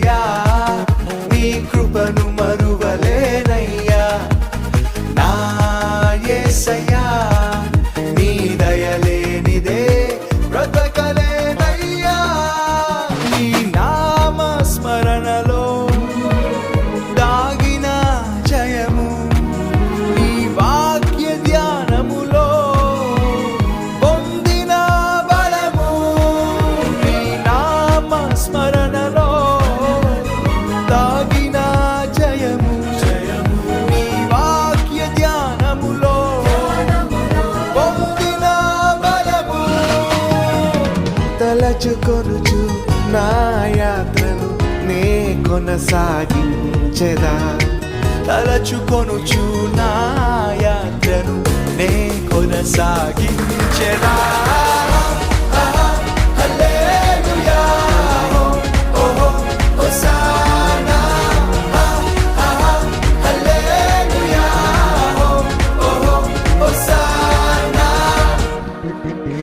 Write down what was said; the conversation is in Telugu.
యేసయ్యా నీ కృపను మరువలేనయ్యా నా యేసయ్యా నీ దయలేనిదే బ్రతకలేనయ్యా నీ నామ స్మరణలో దాగిన జయము నీ వాక్య ధ్యానములో పొందిన బలము నీ నామ స్మరణలో దాగిన జయము నీ వాక్య ధ్యానములో పొందిన బలము తలచుకొనుచు నా యాత్రను నే కొనసాగించెదా తలచుకొనుచు నా యాత్రను నే కొనసాగి